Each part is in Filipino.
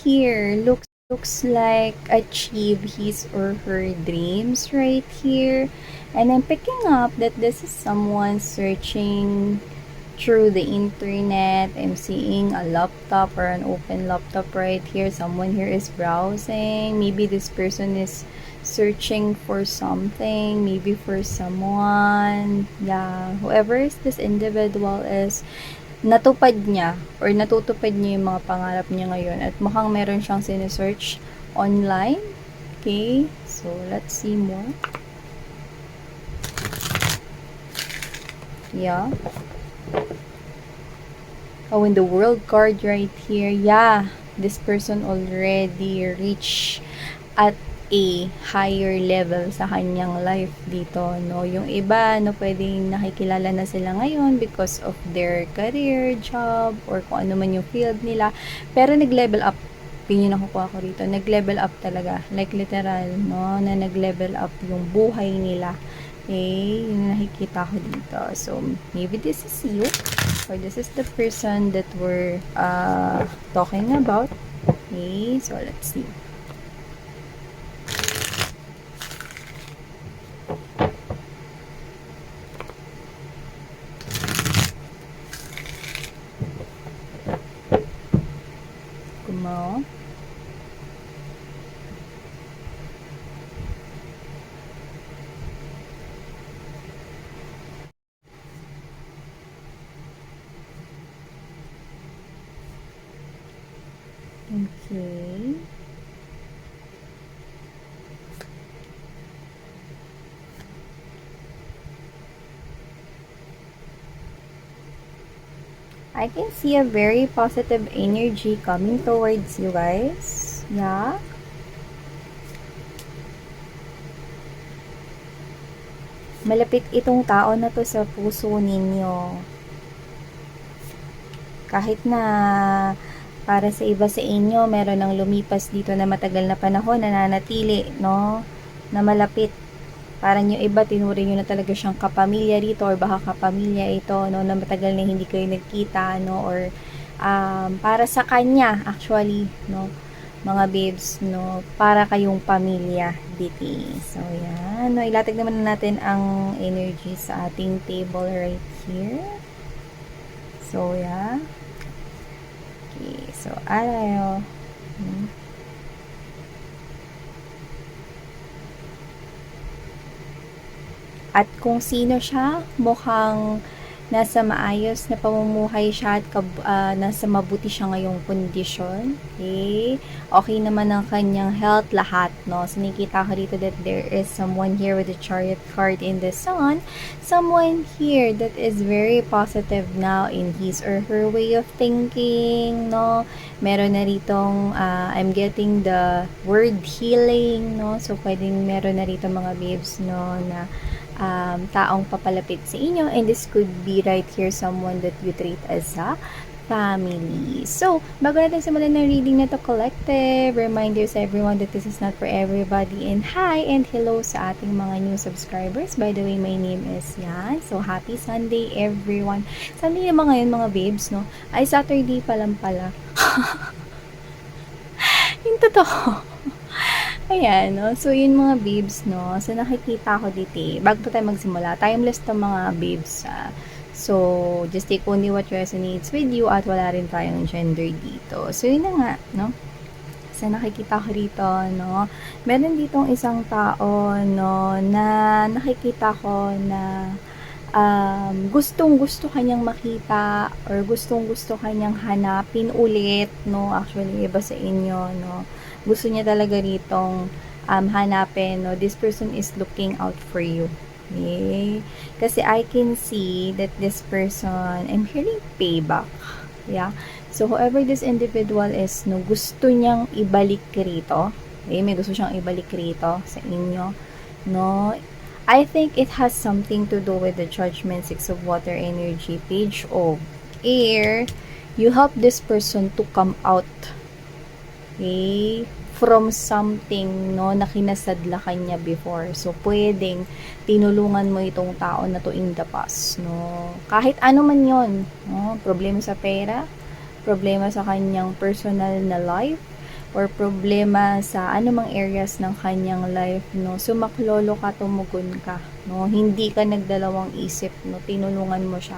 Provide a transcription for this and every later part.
here looks like achieve his or her dreams right here. And I'm picking up that this is someone searching through the internet. I'm seeing a laptop or an open laptop right here. Someone here is browsing. Maybe this person is searching for something, maybe for someone. Yeah, whoever is this individual is natupad niya or natutupad niya yung mga pangarap niya ngayon at mukhang meron siyang sinesearch online. Okay, so let's see more. Yeah. Oh, in the world card right here, yeah, this person already reached at a higher level sa kanyang life dito, no? Yung iba, no, pwedeng nakikilala na sila ngayon because of their career, job, or kung ano man yung field nila. Pero nag-level up, yun yung nakukuha ko rito, nag-level up talaga, like literal, no, na nag-level up yung buhay nila. Okay, yun nakikita ko dito. So, maybe this is you, or this is the person that we're talking about. Okay, so let's see. Kumaw. Okay. I can see a very positive energy coming towards you guys. Yeah. Malapit itong tao na to sa puso ninyo. Kahit na para sa iba sa inyo, meron ng lumipas dito na matagal na panahon, nananatili, no? Na malapit. Parang yung iba, tinuring nyo na talaga siyang kapamilya rito or baka kapamilya ito, no? Na matagal na hindi kayo nagkita, no? Or para sa kanya, actually, no? Mga babes, no? Para kayong pamilya dito. So, yan. No? Ilatag naman natin ang energy sa ating table right here. So, yeah. Okay, so, arayo. At kung sino siya, mukhang nasa maayos na pamumuhay siya at nasa mabuti siya ngayong kondisyon. Okay? Okay naman ang kanyang health, lahat, no? So, nakikita ko dito that there is someone here with the Chariot card in the sun. Someone here that is very positive now in his or her way of thinking, no? Meron na ritong, I'm getting the word healing, no? So, pwedeng meron na rito mga babes, no, na taong papalapit sa inyo, and this could be right here someone that you treat as a family. So, bago natin simulan ng reading na to, collective reminders everyone that this is not for everybody, and hi and hello sa ating mga new subscribers. By the way, my name is Yan. So, happy Sunday everyone. Sunday naman ngayon mga babes, no? Ay, Saturday pa lang pala. Yung totoo. Ayan, no? So, yun mga babes, no? So, nakikita ko dito, bago tayo magsimula, timeless to mga babes, So, just take only what resonates with you at wala rin tayong gender dito. So, yun na nga, no? So, nakikita ko rito, no? Meron ditong isang tao, no, na nakikita ko na gustong-gusto kanyang makita or gustong-gusto kanyang hanapin ulit, no? Actually, iba sa inyo, no? Gusto niya talaga ritong hanapin, no? This person is looking out for you. Okay? Kasi I can see that this person, I'm hearing payback. Yeah? So, whoever this individual is, no, gusto niyang ibalik rito. Okay? May gusto siyang ibalik rito sa inyo. No? I think it has something to do with the Judgment, Six of Water energy, Page of Air. You help this person to come out, okay, from something, no, na kinasadla kanya before. So, pwedeng tinulungan mo itong tao na to in the past, no. Kahit ano man yon, no, problema sa pera, problema sa kanyang personal na life, or problema sa anumang areas ng kanyang life, no? Sumaklolo ka, tumugon ka, no? Hindi ka nagdalawang isip, no? Tinulungan mo siya.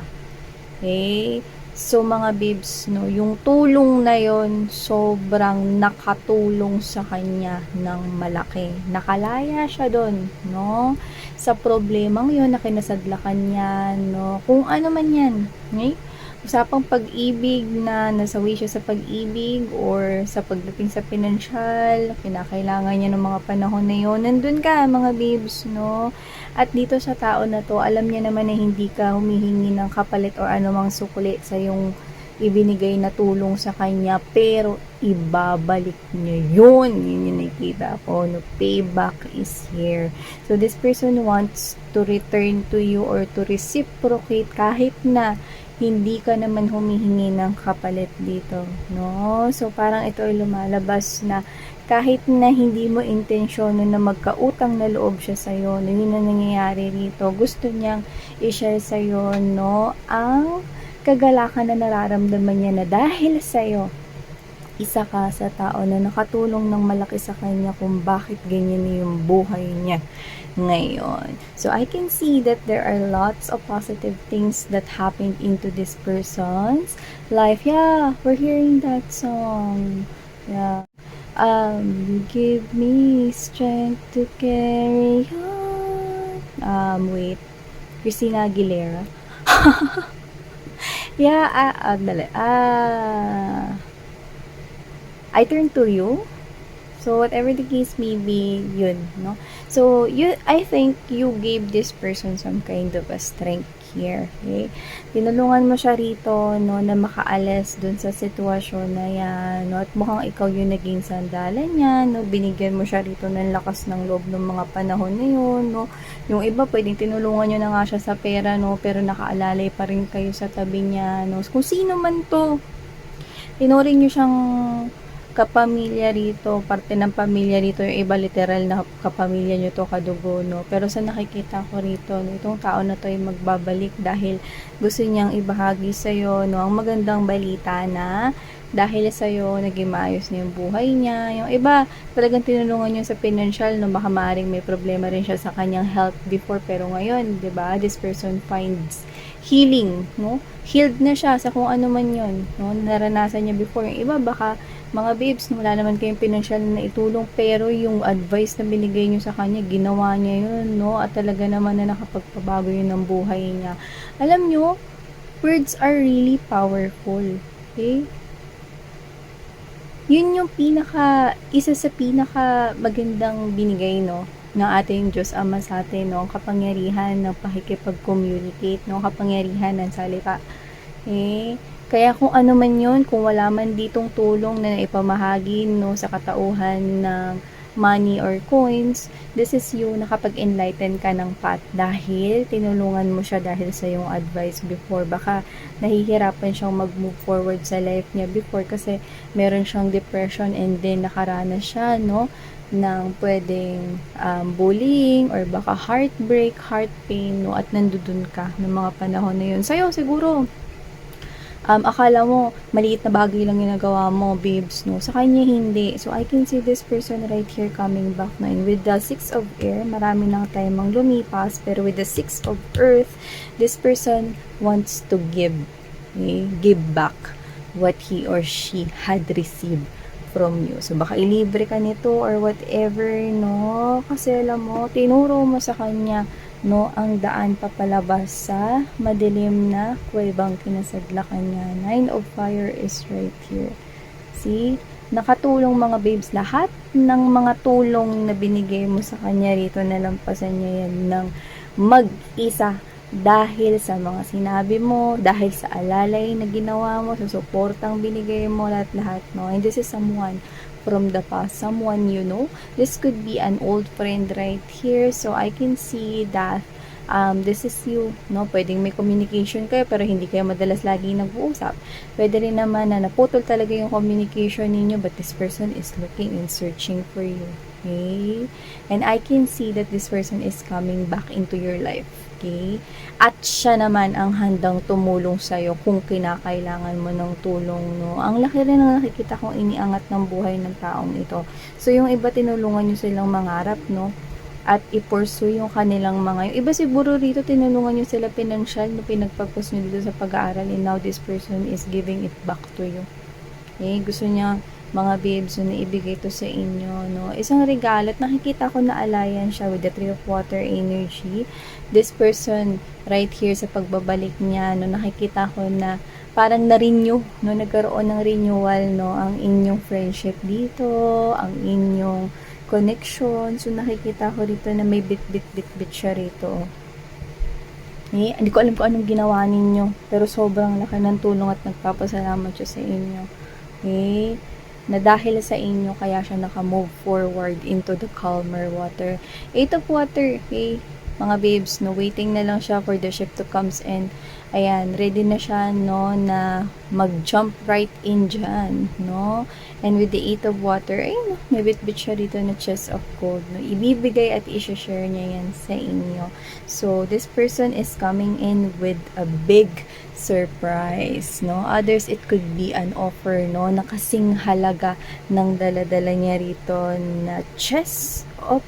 Okay? So, mga babes, no, yung tulong na yon sobrang nakatulong sa kanya ng malaki. Nakalaya siya doon, no? Sa problemang yon na kinasadlakan niya, no? Kung ano man yan, okay? Usapang pag-ibig na nasawi siya sa pag-ibig or sa pagdating sa pinansyal, kinakailangan niya ng mga panahon na yon. Nandun ka, mga babes, no? At dito sa tao na to, alam niya naman na hindi ka humihingi ng kapalit or anumang sukli sa yung ibinigay na tulong sa kanya, pero ibabalik niya yun. Yun yung nakikita ko, no? Payback is here. So, this person wants to return to you or to reciprocate kahit na hindi ka naman humihingi ng kapalit dito, no? So, parang ito ay lumalabas na kahit na hindi mo intensyon na magkautang na loob siya sa'yo, no, yun ang nangyayari rito. Gusto niyang i-share sa'yo, no, ang kagalakan na nararamdaman niya na dahil sa'yo, isa ka sa tao na nakatulong ng malaki sa kanya kung bakit ganyan yung buhay niya ngayon. So, I can see that there are lots of positive things that happened into this person's life. Yeah, we're hearing that song. Yeah. You give me strength to carry on. Wait. Christina Aguilera. Yeah, dali. I turn to you. So, whatever the case may be, yun, no? So, I think you gave this person some kind of a strength here, okay? Tinulungan mo siya rito, no, na makaalis dun sa sitwasyon na yan, no? At mukhang ikaw yung naging sandalan niya, no? Binigyan mo siya rito ng lakas ng loob ng mga panahon na yun, no? Yung iba, pwedeng tinulungan nyo na nga siya sa pera, no? Pero nakaalalay pa rin kayo sa tabi niya, no? Kung sino man to, tinuring nyo siyang kapamilya rito, parte ng pamilya rito, yung iba literal na kapamilya nyo to, kadugo, no? Pero sa nakikita ko rito, no, itong tao na to ay magbabalik dahil gusto niyang ibahagi sa'yo, no, ang magandang balita na dahil sa'yo, naging maayos na yung buhay niya. Yung iba, talagang tinulungan niyo sa financial, no, baka maaaring may problema rin siya sa kanyang health before, pero ngayon, 'di ba, this person finds healing, no? Healed na siya sa kung ano man yun, no? Naranasan niya before. Yung iba, baka mga babes, wala naman kayong pinansyal na itulong, pero yung advice na binigay nyo sa kanya, ginawa niya yun, no? At talaga naman na nakapagpabago yun ng buhay niya. Alam nyo, words are really powerful. Okay? Yun yung isa sa pinaka magandang binigay, no, ng ating Diyos Ama sa atin, no? Kapangyarihan ng pakikipag-communicate, no? Kapangyarihan ng salita. Okay? Kaya kung ano man yun, kung wala man ditong tulong na ipamahagi, no, sa katauhan ng money or coins, this is you, nakapag-enlighten ka ng path dahil tinulungan mo siya dahil sa yung advice before. Baka nahihirapan siyang mag-move forward sa life niya before kasi meron siyang depression and then nakaranas siya, no, ng pwedeng bullying or baka heartbreak, heart pain, no, at nandudun ka ng mga panahon na yun. Sa'yo, siguro, akala mo, maliit na bagay lang yung nagawa mo, babes, no? Sa kanya, hindi. So, I can see this person right here coming back na. And with the 6 of air, marami lang tayong lumipas. Pero with the 6 of earth, this person wants to give. Okay? Give back what he or she had received from you. So, baka ilibre ka nito or whatever, no? Kasi alam mo, tinuro mo sa kanya, no, ang daan papalabas sa madilim na kuwebang kinasadlakan niya. 9 of fire is right here. See? Nakatulong mga babes. Lahat ng mga tulong na binigay mo sa kanya rito, nalampasan niya yan ng mag-isa dahil sa mga sinabi mo, dahil sa alalay na ginawa mo, sa suportang binigay mo, lahat-lahat, no? And this is someone from the past, someone you know. This could be an old friend right here. So, I can see that this is you, no? Pwedeng may communication kayo, pero hindi kayo madalas lagi nag-uusap. Pwede rin naman na naputol talaga yung communication ninyo, but this person is looking and searching for you. Okay? And I can see that this person is coming back into your life. Okay? At siya naman ang handang tumulong sa'yo kung kinakailangan mo ng tulong, no? Ang laki rin ang nakikita kong iniangat ng buhay ng taong ito. So, yung iba tinulungan nyo silang mangarap, no? At i-pursue yung kanilang mga, yung iba siguro rito tinulungan nyo sila financial, no? Pinagpagpos nyo dito sa pag-aaral, and now this person is giving it back to you. Okay? Gusto niya, mga babes, na ibigay to sa inyo, no? Isang regalo, at nakikita ko na alliance siya with the Three of Water energy. This person, right here, sa pagbabalik niya, no, nakikita ko na parang na-renew, no, nagkaroon ng renewal, no, ang inyong friendship dito, ang inyong connection. So, nakikita ko rito na may bit siya rito. Eh, hindi ko alam kung anong ginawa ninyo, pero sobrang laki ng tulong at nagpapasalamat siya sa inyo. Okay? Na dahil sa inyo, kaya siya naka-move forward into the calmer water. 8 of Water, okay? Mga babes, no, waiting na lang siya for the ship to comes in. Ayan, ready na siya, no, na mag-jump right in dyan, no? And with the 8 of Water, ayun, may bit-bit siya dito na chest of gold, no? Ibibigay at i-share niya yan sa inyo. So, this person is coming in with a big surprise, no? Others, it could be an offer, no? Na kasing halaga ng dala-dala niya rito na chest of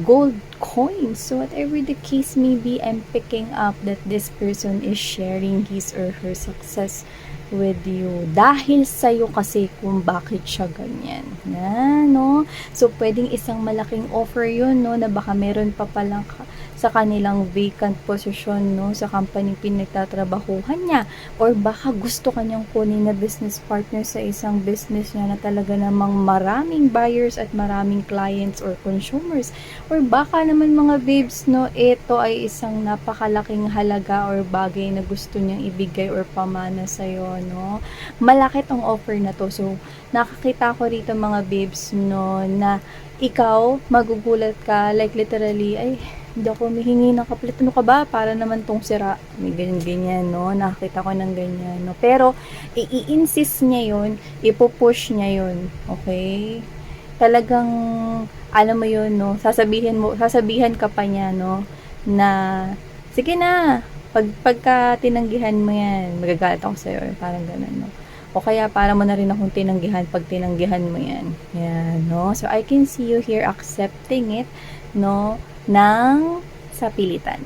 gold coins. So, whatever the case may be, I'm picking up that this person is sharing his or her success with you. Dahil sa'yo kasi kung bakit siya ganyan. Na, no? So, pwedeng isang malaking offer yun, no? Na baka meron pa palang sa kanilang vacant position, no, sa company pinagtatrabahuhan niya, or baka gusto kanyang kunin na business partner sa isang business niya na talaga namang maraming buyers at maraming clients or consumers, or baka naman mga babes, no, ito ay isang napakalaking halaga or bagay na gusto niyang ibigay or pamana sa'yo, no. Malaki tong offer na to. So, nakakita ko rito mga babes, no, na ikaw, magugulat ka, like literally, ay, hindi ako humihingi ng kapalit. Ano ka ba? Para naman tong sira. May ganyan-ganyan, no? Nakakita ko ng ganyan, no? Pero, i-insist niya yun, ipupush niya yun, okay? Talagang, alam mo yun, no? Sasabihan ka pa niya, no? Na, sige na, pagka tinanggihan mo yan, magagalit ako sa'yo, parang ganun, no? O kaya, para mo na rin akong tinanggihan pag tinanggihan mo yan. Yan, no? So, I can see you here accepting it, no? Ng sapilitan.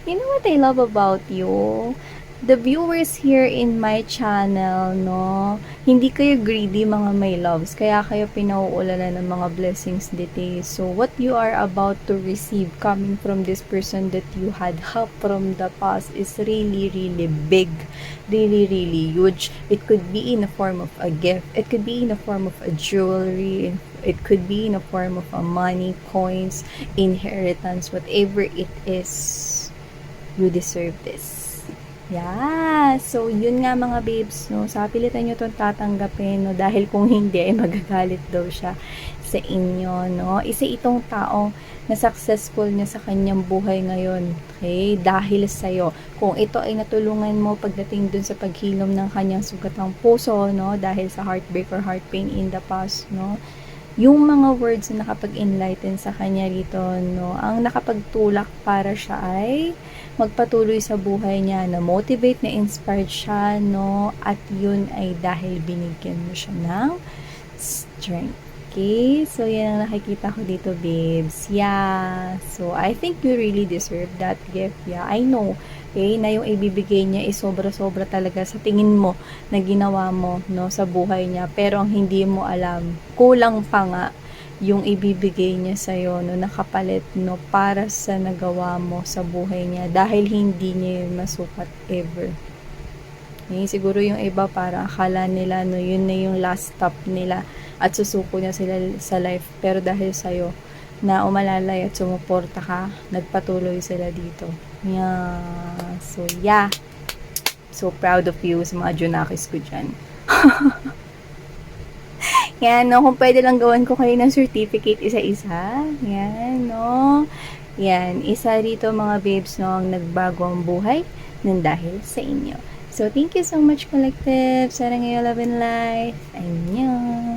You know what I love about you? The viewers here in my channel, no? Hindi kayo greedy, mga my loves. Kaya kayo pinauulanan ng mga blessings dito. So, what you are about to receive coming from this person that you had help from the past is really, really big. Really, really huge. It could be in the form of a gift. It could be in the form of a jewelry. It could be in the form of a money, coins, inheritance, whatever it is. You deserve this. Yeah. So, yun nga mga babes, no? Sapilitan nyo itong tatanggapin, no? Dahil kung hindi, ay magagalit daw siya sa inyo, no? Isa itong taong na successful niya sa kanyang buhay ngayon, okay? Dahil sa'yo. Kung ito ay natulungan mo pagdating dun sa paghilom ng kanyang sugat ng puso, no? Dahil sa heartbreak or heart pain in the past, no? Yung mga words na nakapag-enlighten sa kanya rito, no? Ang nakapagtulak para siya ay magpatuloy sa buhay niya, na motivate, na inspired siya, no? At yun ay dahil binigyan mo siya ng strength. Okay? So, yan ang nakikita ko dito, babes. Yeah. So, I think you really deserve that gift. Yeah, I know. Okay? Na yung ibibigay niya is sobra-sobra talaga sa tingin mo na ginawa mo, no, sa buhay niya. Pero ang hindi mo alam, kulang pa nga yung ibibigay niya sa'yo, no, nakapalit, no, para sa nagawa mo sa buhay niya, dahil hindi niya yun masukat ever. Okay? Siguro yung iba para akala nila, no, yun na yung last stop nila at susuko niya sila sa life, pero dahil sa'yo na umalalay at sumuporta ka, nagpatuloy sila dito. Yeah. So, yeah. So proud of you sa mga Junakis ko dyan. Yan, no? Kung pwede lang gawan ko kayo ng certificate isa-isa. Yan, no? Yan, isa dito mga babes, no, ang nagbago ang buhay ng dahil sa inyo. So, thank you so much, Collective. Sana ngayon love and life. Annyeong.